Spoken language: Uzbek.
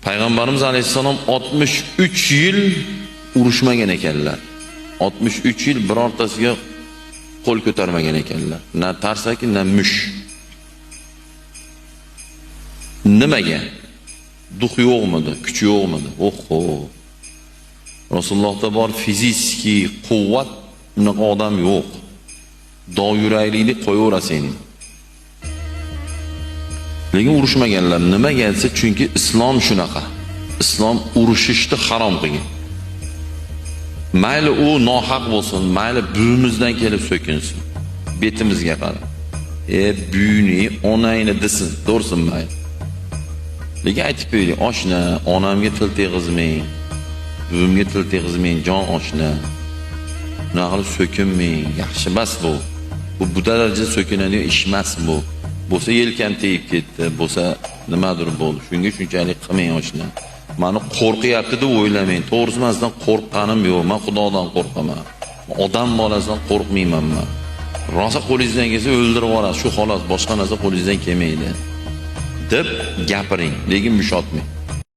Payg'ambarimiz alayhissalom 63 yil urushmagan ekanlar. 63 yil birortasiga qo'l ko'tarmagan ekanlar. Na tarsaki, na mush. Nimaga? Duh yo'qmidi, kuch yo'qmidi? Oho. Rasulullohda bor fiziki quvvat, unaqa odam yo'q. Doyuraylikni qo'yaverasing. Lekin urushmaganlar. Nimaga desa, chunki islom shunaqa. Islom urushishni harom qilgan. Mayli u nohaq bo'lsin, mayli buyimizdan kelib so'kinsin. Betimizga qarab. Buyini, onangni desin, to'rsin mayli. Lekin aytib qo'ying, oshna, onamga til teg'izmang. Buyimga til teg'izmang, jon oshna. Bunaqa qilib so'kinmang, yaxshi emas bu. Bu darajada so'kinadigan ish emas bu. Bo'lsa yelkan tegib ketdi, bo'lsa nimadir bo'ldi. Shunga shunchalik qilmang oshna. Meni qo'rqyapti deb o'ylamang. To'g'risidan qo'rqqanim yo'q. Men Xudodan qo'rqaman. Odam bolasidan qo'rqmayman men. Rosa qo'lingizdan kelsa o'ldirib yuborasiz. Shu xolos, boshqa narsa qo'lingizdan kelmaydi deb gapiring, lekin mushotmang.